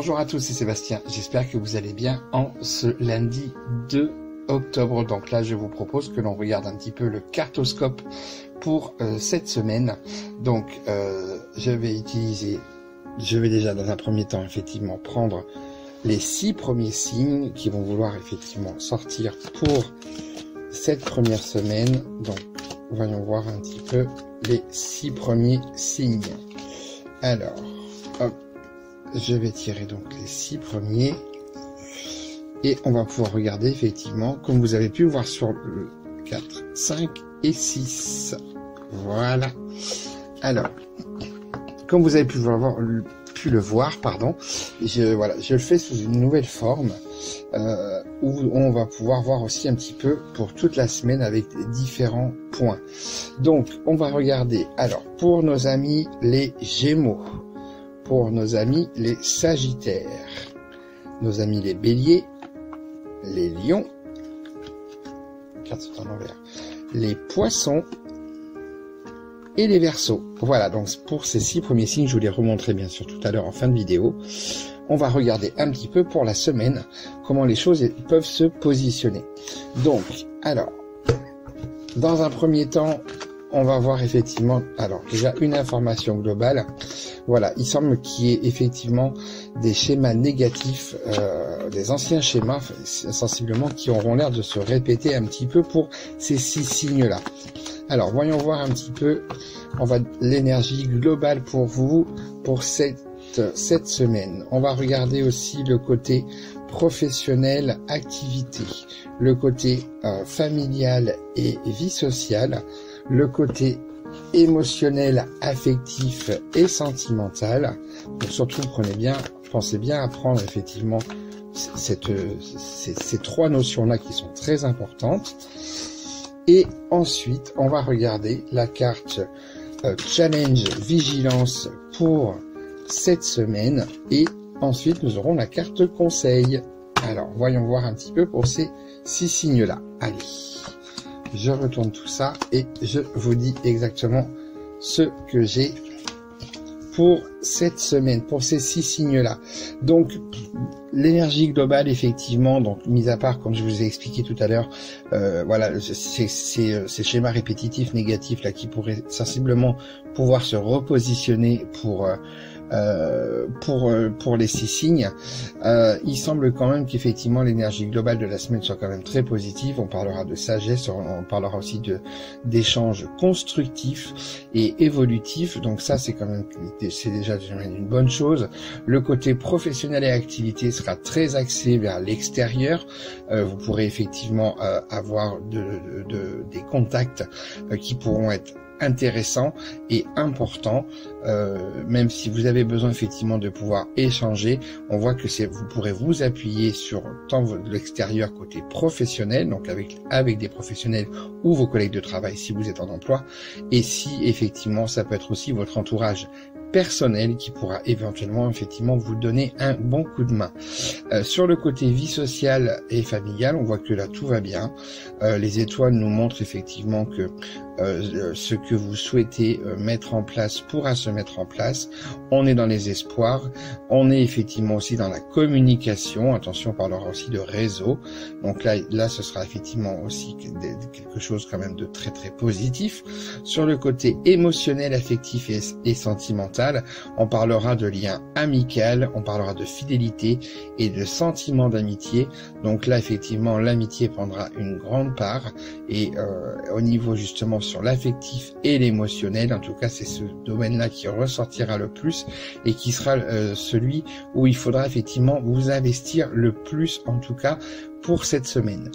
Bonjour à tous, c'est Sébastien, j'espère que vous allez bien en ce lundi 2 octobre. Donc là je vous propose que l'on regarde un petit peu le cartoscope pour cette semaine. Donc je vais déjà dans un premier temps effectivement prendre les 6 premiers signes qui vont vouloir effectivement sortir pour cette première semaine. Donc voyons voir un petit peu les 6 premiers signes. Alors, hop. Je vais tirer donc les 6 premiers et on va pouvoir regarder effectivement comme vous avez pu voir sur le 4, 5 et 6. Voilà. Alors, comme vous avez pu le voir, je le fais sous une nouvelle forme où on va pouvoir voir aussi un petit peu pour toute la semaine avec différents points. Donc, on va regarder alors pour nos amis les Gémeaux. Pour nos amis les Sagittaires, nos amis les Béliers, les Lions, les Poissons et les Verseaux. Voilà, donc pour ces 6 premiers signes, je vous les remontrerai bien sûr tout à l'heure en fin de vidéo. On va regarder un petit peu pour la semaine, comment les choses peuvent se positionner. Donc, alors, dans un premier temps, on va voir effectivement, alors déjà une information globale. Voilà, il semble qu'il y ait effectivement des schémas négatifs, des anciens schémas sensiblement qui auront l'air de se répéter un petit peu pour ces 6 signes-là. Alors, voyons voir un petit peu l'énergie globale pour vous pour cette semaine. On va regarder aussi le côté professionnel, activité, le côté familial et vie sociale, le côté émotionnel, affectif et sentimental. Donc surtout, pensez bien à prendre effectivement ces 3 notions-là qui sont très importantes. Et ensuite, on va regarder la carte Challenge Vigilance pour cette semaine. Et ensuite, nous aurons la carte Conseil. Alors, voyons voir un petit peu pour ces 6 signes-là. Allez, je retourne tout ça et je vous dis exactement ce que j'ai pour cette semaine, pour ces 6 signes-là. Donc, l'énergie globale, effectivement, donc, mis à part, comme je vous ai expliqué tout à l'heure, voilà, ces schémas répétitifs négatifs, là, qui pourraient sensiblement pouvoir se repositionner pour les 6 signes, il semble quand même qu'effectivement l'énergie globale de la semaine soit quand même très positive. On parlera de sagesse, on parlera aussi d'échanges constructifs et évolutifs. Donc ça, c'est déjà une bonne chose. Le côté professionnel et activité sera très axé vers l'extérieur. Vous pourrez effectivement avoir des contacts qui pourront être intéressant et important, même si vous avez besoin effectivement de pouvoir échanger. On voit que vous pourrez vous appuyer sur tant l'extérieur côté professionnel, donc avec des professionnels ou vos collègues de travail si vous êtes en emploi, et si effectivement ça peut être aussi votre entourage personnel qui pourra éventuellement effectivement vous donner un bon coup de main. Sur le côté vie sociale et familiale, on voit que là tout va bien. Les étoiles nous montrent effectivement que ce que vous souhaitez mettre en place pourra se mettre en place. On est dans les espoirs, on est effectivement aussi dans la communication. Attention, on parlera aussi de réseau. Donc là ce sera effectivement aussi quelque chose quand même de très très positif. Sur le côté émotionnel, affectif et sentimental, on parlera de lien amical, on parlera de fidélité et de sentiment d'amitié. Donc là effectivement l'amitié prendra une grande part et au niveau justement sur l'affectif et l'émotionnel, en tout cas c'est ce domaine-là qui ressortira le plus et qui sera celui où il faudra effectivement vous investir le plus, en tout cas pour cette semaine.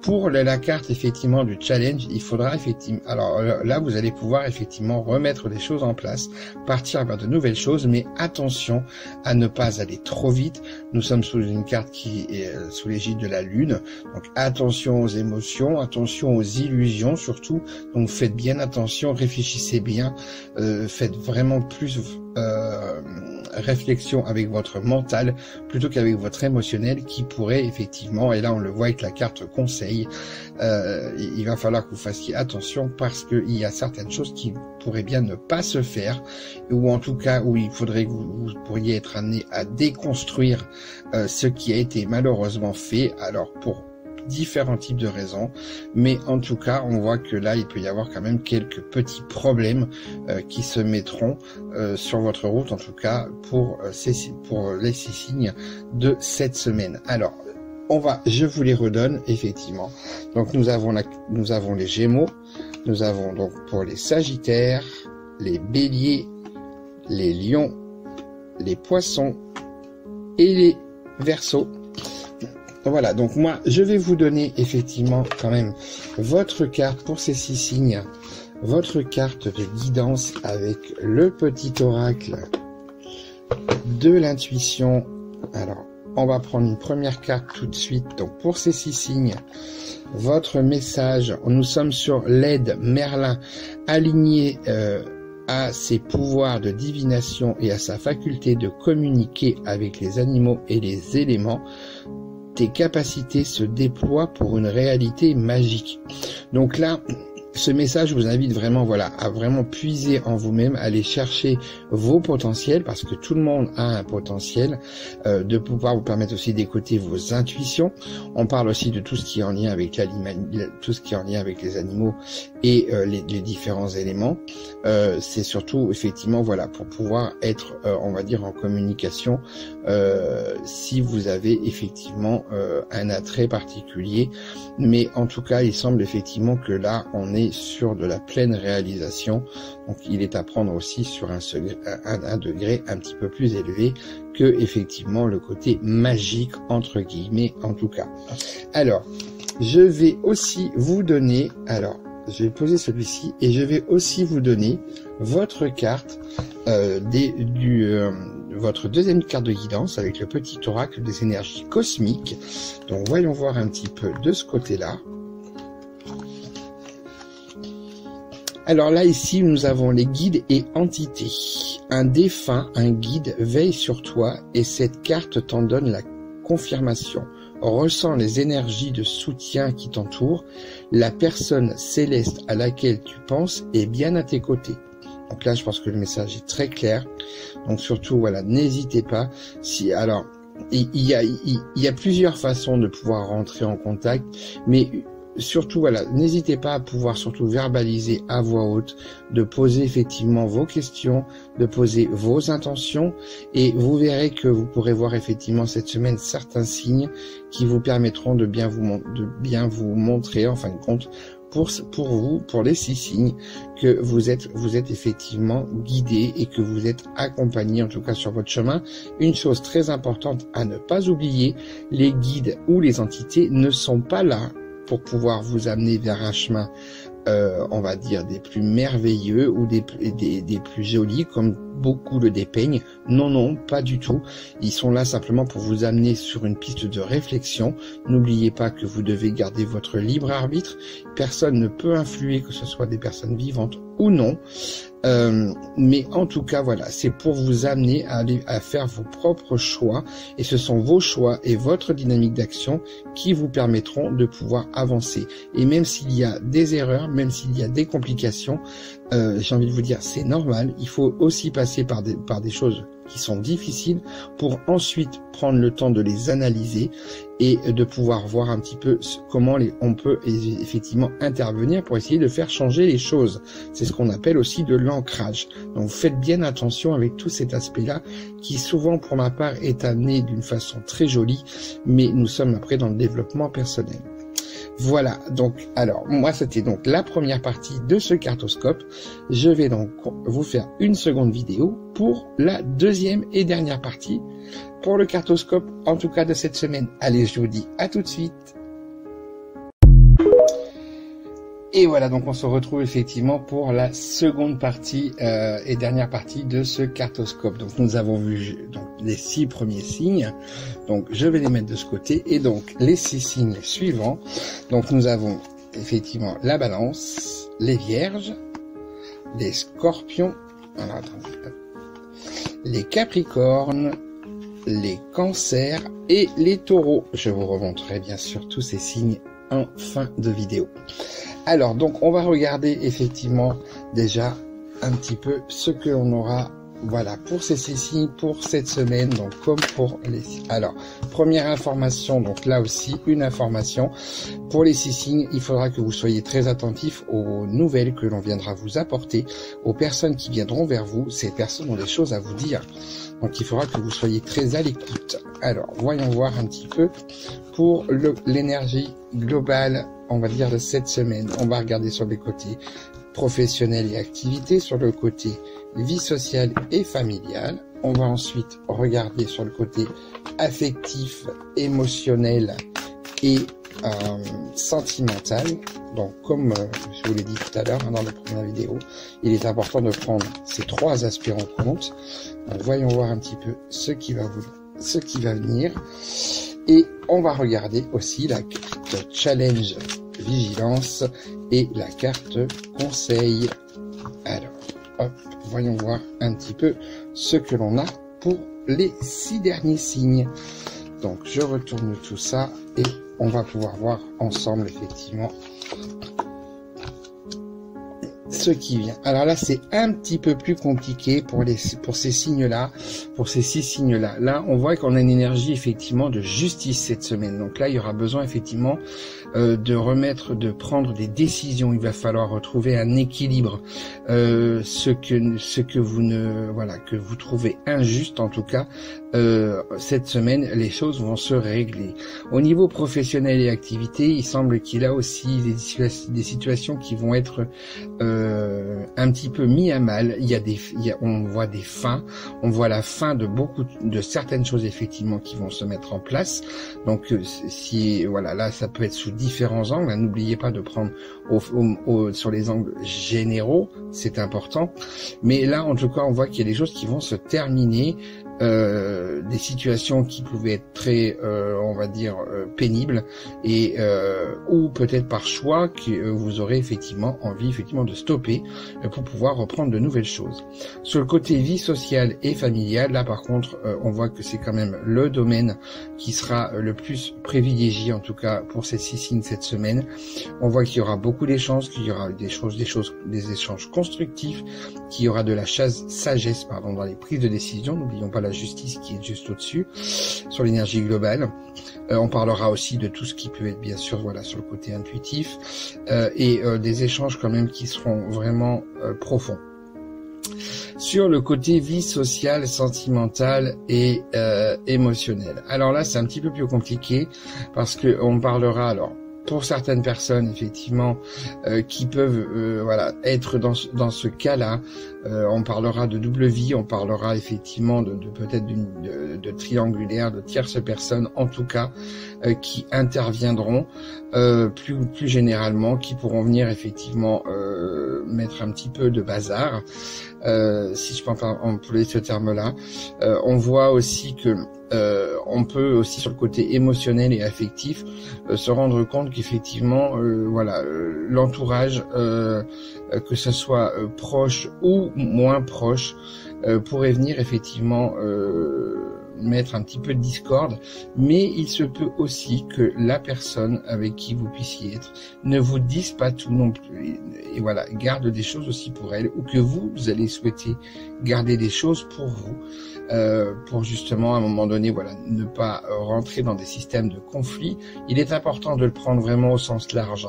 Pour la carte effectivement du challenge, il faudra effectivement, alors là vous allez pouvoir effectivement remettre les choses en place, partir vers de nouvelles choses, mais attention à ne pas aller trop vite. Nous sommes sous une carte qui est sous l'égide de la Lune, donc attention aux émotions, attention aux illusions surtout, donc faites bien attention, réfléchissez bien, faites vraiment plus réflexion avec votre mental plutôt qu'avec votre émotionnel qui pourrait effectivement, et là on le voit avec la carte conseil, il va falloir que vous fassiez attention parce qu'il y a certaines choses qui pourraient bien ne pas se faire, ou en tout cas où il faudrait que vous pourriez être amené à déconstruire ce qui a été malheureusement fait, alors pour différents types de raisons, mais en tout cas on voit que là il peut y avoir quand même quelques petits problèmes qui se mettront sur votre route, en tout cas pour les 6 signes de cette semaine. Alors je vous les redonne effectivement. Donc nous avons les Gémeaux, nous avons donc pour les Sagittaires, les Béliers, les Lions, les Poissons et les Verseaux. Voilà, donc moi, je vais vous donner effectivement quand même votre carte pour ces 6 signes, votre carte de guidance avec le petit oracle de l'intuition. Alors, on va prendre une première carte tout de suite. Donc, pour ces 6 signes, votre message, nous sommes sur l'aide Merlin, aligné à ses pouvoirs de divination et à sa faculté de communiquer avec les animaux et les éléments. Tes capacités se déploient pour une réalité magique. Donc là, ce message vous invite vraiment, voilà, à vraiment puiser en vous-même, aller chercher vos potentiels, parce que tout le monde a un potentiel, de pouvoir vous permettre aussi d'écouter vos intuitions. On parle aussi de tout ce qui est en lien avec tout ce qui est en lien avec les animaux et les différents éléments. C'est surtout effectivement, voilà, pour pouvoir être, on va dire, en communication, si vous avez effectivement un attrait particulier. Mais en tout cas, il semble effectivement que là, on est sur de la pleine réalisation, donc il est à prendre aussi sur un degré un petit peu plus élevé que effectivement le côté magique entre guillemets en tout cas. Alors, je vais aussi vous donner, alors je vais poser celui-ci et je vais aussi vous donner votre carte votre deuxième carte de guidance avec le petit oracle des énergies cosmiques. Donc voyons voir un petit peu de ce côté-là. Alors là, ici, nous avons les guides et entités. Un défunt, un guide, veille sur toi et cette carte t'en donne la confirmation. Ressens les énergies de soutien qui t'entourent. La personne céleste à laquelle tu penses est bien à tes côtés. Donc là, je pense que le message est très clair. Donc surtout, voilà, n'hésitez pas. Alors, il y a plusieurs façons de pouvoir rentrer en contact, mais surtout, voilà, n'hésitez pas à pouvoir surtout verbaliser à voix haute, de poser effectivement vos questions, de poser vos intentions, et vous verrez que vous pourrez voir effectivement cette semaine certains signes qui vous permettront de bien vous montrer, en fin de compte, pour vous, pour les 6 signes, que vous êtes effectivement guidé et que vous êtes accompagné, en tout cas sur votre chemin. Une chose très importante à ne pas oublier, les guides ou les entités ne sont pas là pour pouvoir vous amener vers un chemin, on va dire, des plus merveilleux ou des plus jolis, comme beaucoup le dépeignent. Non, non, pas du tout. Ils sont là simplement pour vous amener sur une piste de réflexion. N'oubliez pas que vous devez garder votre libre arbitre. Personne ne peut influer, que ce soit des personnes vivantes ou non. Mais en tout cas, voilà, c'est pour vous amener à faire vos propres choix, et ce sont vos choix et votre dynamique d'action qui vous permettront de pouvoir avancer. Et même s'il y a des erreurs, même s'il y a des complications, j'ai envie de vous dire, c'est normal. Il faut aussi passer par des choses qui sont difficiles pour ensuite prendre le temps de les analyser et de pouvoir voir un petit peu comment on peut effectivement intervenir pour essayer de faire changer les choses. C'est ce qu'on appelle aussi de l'ancrage. Donc faites bien attention avec tout cet aspect-là qui souvent pour ma part est amené d'une façon très jolie, mais nous sommes après dans le développement personnel. Voilà, donc, alors, moi, c'était donc la première partie de ce cartoscope. Je vais donc vous faire une seconde vidéo pour la deuxième et dernière partie pour le cartoscope, en tout cas de cette semaine. Allez, je vous dis à tout de suite. Et voilà, donc on se retrouve effectivement pour la seconde partie et dernière partie de ce cartoscope. Donc nous avons vu donc les 6 premiers signes. Donc je vais les mettre de ce côté. Et donc les 6 signes suivants. Donc nous avons effectivement la Balance, les Vierges, les Scorpions. Alors attendez. les Capricornes, les Cancers et les Taureaux. Je vous remontrerai bien sûr tous ces signes en fin de vidéo. Alors donc on va regarder effectivement déjà un petit peu ce que l'on aura, voilà, pour ces signes pour cette semaine, donc comme pour les... Alors, première information, donc là aussi une information pour les 6 signes, il faudra que vous soyez très attentifs aux nouvelles que l'on viendra vous apporter, aux personnes qui viendront vers vous. Ces personnes ont des choses à vous dire, donc il faudra que vous soyez très à l'écoute. Alors, voyons voir un petit peu pour l'énergie globale, on va dire, de cette semaine. On va regarder sur les côtés professionnel et activité, sur le côté vie sociale et familiale. On va ensuite regarder sur le côté affectif, émotionnel et sentimental. Donc comme je vous l'ai dit tout à l'heure dans la première vidéo, il est important de prendre ces 3 aspects en compte. Donc voyons voir un petit peu ce qui va venir. Et on va regarder aussi la carte challenge vigilance et la carte conseil. Alors, hop, voyons voir un petit peu ce que l'on a pour les 6 derniers signes. Donc, je retourne tout ça et on va pouvoir voir ensemble, effectivement, ce qui vient. Alors là, c'est un petit peu plus compliqué pour ces signes-là, pour ces 6 signes-là. Là, on voit qu'on a une énergie, effectivement, de justice cette semaine. Donc là, il y aura besoin, effectivement, de prendre des décisions. Il va falloir retrouver un équilibre. Ce que vous trouvez injuste, en tout cas, cette semaine, les choses vont se régler. Au niveau professionnel et activité, il semble qu'il y a aussi des situations qui vont être un petit peu mis à mal. On voit des fins, on voit la fin de certaines choses, effectivement, qui vont se mettre en place. Donc là, ça peut être sous différents angles. N'oubliez pas de prendre sur les angles généraux, c'est important. Mais là, en tout cas, on voit qu'il y a des choses qui vont se terminer. Des situations qui pouvaient être très, on va dire, pénibles, et ou peut-être par choix que vous aurez effectivement envie de stopper pour pouvoir reprendre de nouvelles choses. Sur le côté vie sociale et familiale, là par contre, on voit que c'est quand même le domaine qui sera le plus privilégié, en tout cas pour ces 6 signes cette semaine. On voit qu'il y aura beaucoup d'échanges, qu'il y aura des échanges constructifs, qu'il y aura de la sagesse dans les prises de décision. N'oublions pas la justice qui est juste au-dessus, sur l'énergie globale. On parlera aussi de tout ce qui peut être, bien sûr, sur le côté intuitif, et des échanges quand même qui seront vraiment profonds. Sur le côté vie sociale, sentimentale et émotionnelle. Alors là, c'est un petit peu plus compliqué parce que on parlera pour certaines personnes, effectivement, qui peuvent être dans ce cas-là. On parlera de double vie, on parlera effectivement de peut-être de triangulaire, de tierces personnes, en tout cas, qui interviendront plus généralement, qui pourront venir effectivement mettre un petit peu de bazar, si je peux employer ce terme-là. On voit aussi que on peut aussi, sur le côté émotionnel et affectif, se rendre compte qu'effectivement l'entourage, que ce soit proche ou moins proche, pourrait venir effectivement mettre un petit peu de discorde, mais il se peut aussi que la personne avec qui vous puissiez être ne vous dise pas tout non plus, et garde des choses aussi pour elle, ou que vous allez souhaiter garder des choses pour vous, pour justement à un moment donné ne pas rentrer dans des systèmes de conflit. Il est important de le prendre vraiment au sens large,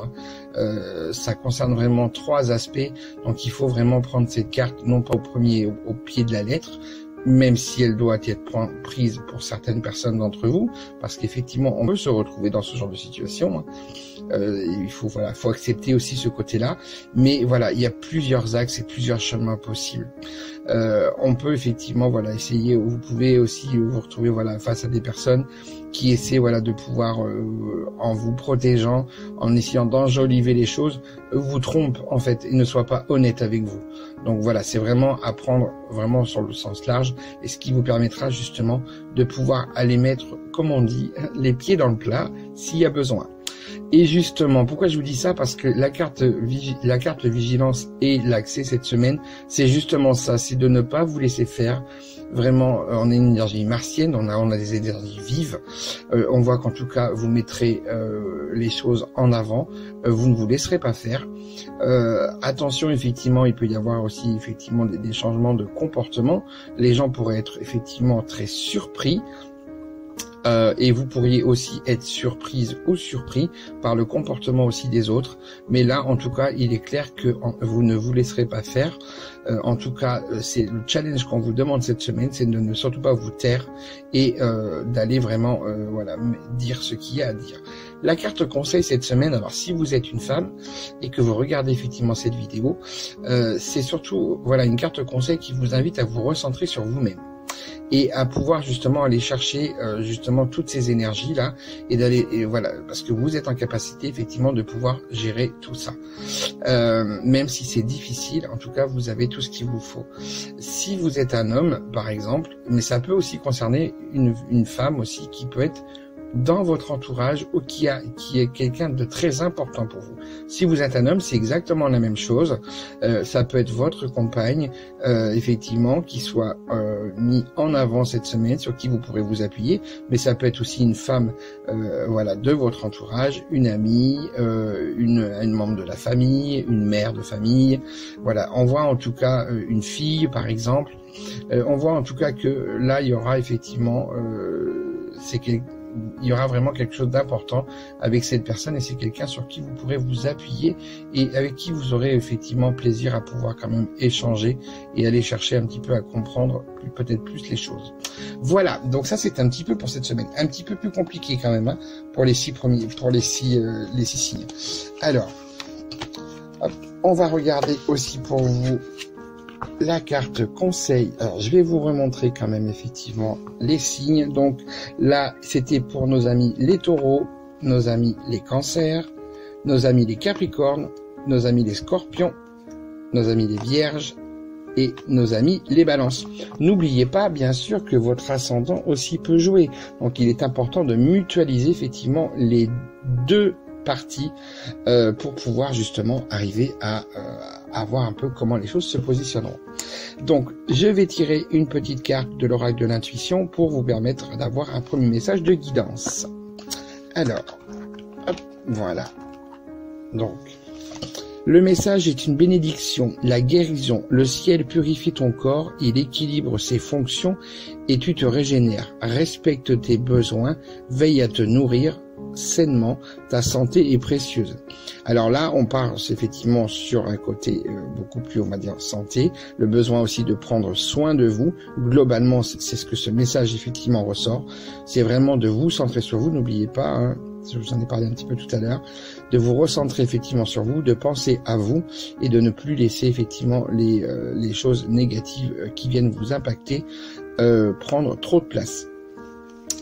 ça concerne vraiment 3 aspects, donc il faut vraiment prendre cette carte non pas au pied de la lettre, même si elle doit être prise pour certaines personnes d'entre vous, parce qu'effectivement on peut se retrouver dans ce genre de situation, il faut accepter aussi ce côté-là, mais il y a plusieurs axes et plusieurs chemins possibles. On peut effectivement essayer, vous pouvez aussi vous retrouver face à des personnes qui essaient de pouvoir, en vous protégeant, en essayant d'enjoliver les choses, vous trompent en fait et ne soient pas honnêtes avec vous. Donc c'est vraiment à prendre vraiment sur le sens large, et ce qui vous permettra justement de pouvoir aller mettre, comme on dit, les pieds dans le plat s'il y a besoin. Et justement, pourquoi je vous dis ça? Parce que la carte vigilance et l'accès cette semaine, c'est justement ça, c'est de ne pas vous laisser faire. Vraiment, on a une énergie martienne, on a des énergies vives. On voit qu'en tout cas, vous mettrez les choses en avant. Vous ne vous laisserez pas faire. Attention, effectivement, il peut y avoir aussi effectivement des changements de comportement. Les gens pourraient être effectivement très surpris. Et vous pourriez aussi être surprise ou surpris par le comportement aussi des autres. Mais là, en tout cas, il est clair que vous ne vous laisserez pas faire. En tout cas, c'est le challenge qu'on vous demande cette semaine, c'est de ne surtout pas vous taire et d'aller vraiment voilà, dire ce qu'il y a à dire. La carte conseil cette semaine, alors si vous êtes une femme et que vous regardez effectivement cette vidéo, c'est surtout voilà une carte conseil qui vous invite à vous recentrer sur vous-même. Et à pouvoir justement aller chercher justement toutes ces énergies là et d'aller voilà, parce que vous êtes en capacité effectivement de pouvoir gérer tout ça, même si c'est difficile. En tout cas, vous avez tout ce qu'il vous faut. Si vous êtes un homme par exemple, mais ça peut aussi concerner une femme aussi qui peut être dans votre entourage ou qui est quelqu'un de très important pour vous. Si vous êtes un homme, c'est exactement la même chose. Ça peut être votre compagne, effectivement, qui soit mis en avant cette semaine, sur qui vous pourrez vous appuyer. Mais ça peut être aussi une femme, voilà, de votre entourage, une amie, une membre de la famille, une mère de famille. Voilà, on voit en tout cas une fille, par exemple. On voit en tout cas que là, il y aura effectivement, il y aura vraiment quelque chose d'important avec cette personne et c'est quelqu'un sur qui vous pourrez vous appuyer et avec qui vous aurez effectivement plaisir à pouvoir quand même échanger et aller chercher un petit peu à comprendre peut-être plus les choses. Voilà, donc ça c'est un petit peu pour cette semaine, un petit peu plus compliqué quand même hein, pour les six signes. Alors, hop, on va regarder aussi pour vous la carte conseil. Alors je vais vous remontrer quand même effectivement les signes. Donc là c'était pour nos amis les taureaux, nos amis les cancers, nos amis les capricornes, nos amis les scorpions, nos amis les vierges et nos amis les balances. N'oubliez pas bien sûr que votre ascendant aussi peut jouer. Donc il est important de mutualiser effectivement les deux parties pour pouvoir justement arriver à voir un peu comment les choses se positionneront. Donc je vais tirer une petite carte de l'oracle de l'intuition pour vous permettre d'avoir un premier message de guidance. Alors, hop, voilà. Donc, le message est une bénédiction, la guérison, le ciel purifie ton corps, il équilibre ses fonctions et tu te régénères. Respecte tes besoins, veille à te nourrir sainement, ta santé est précieuse. Alors là, on part effectivement sur un côté beaucoup plus, on va dire, santé, le besoin aussi de prendre soin de vous. Globalement, c'est ce que ce message effectivement ressort. C'est vraiment de vous centrer sur vous, n'oubliez pas, hein, je vous en ai parlé un petit peu tout à l'heure, de vous recentrer effectivement sur vous, de penser à vous et de ne plus laisser effectivement les choses négatives qui viennent vous impacter prendre trop de place.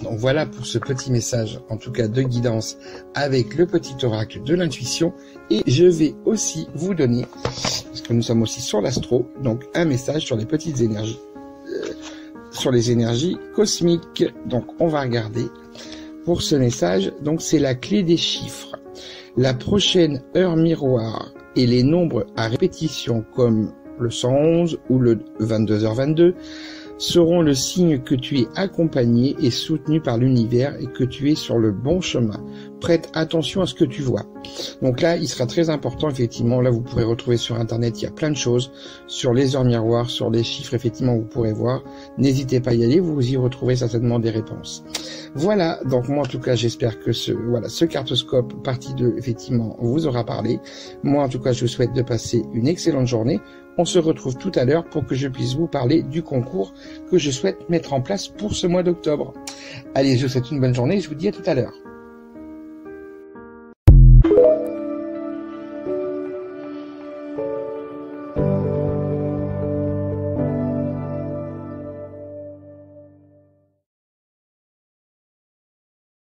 Donc voilà pour ce petit message, en tout cas de guidance avec le petit oracle de l'intuition. Et je vais aussi vous donner, parce que nous sommes aussi sur l'astro, donc un message sur les petites énergies, sur les énergies cosmiques. Donc on va regarder pour ce message. Donc c'est la clé des chiffres. La prochaine heure miroir et les nombres à répétition comme le 111 ou le 22h22 seront le signe que tu es accompagné et soutenu par l'univers et que tu es sur le bon chemin. Prête attention à ce que tu vois. Donc là, il sera très important, effectivement, là vous pourrez retrouver sur internet, il y a plein de choses, sur les heures miroirs, sur les chiffres, effectivement, vous pourrez voir. N'hésitez pas à y aller, vous y retrouverez certainement des réponses. Voilà, donc moi en tout cas, j'espère que ce cartoscope partie 2, effectivement, vous aura parlé. Moi en tout cas, je vous souhaite de passer une excellente journée. On se retrouve tout à l'heure pour que je puisse vous parler du concours que je souhaite mettre en place pour ce mois d'octobre. Allez, je vous souhaite une bonne journée et je vous dis à tout à l'heure.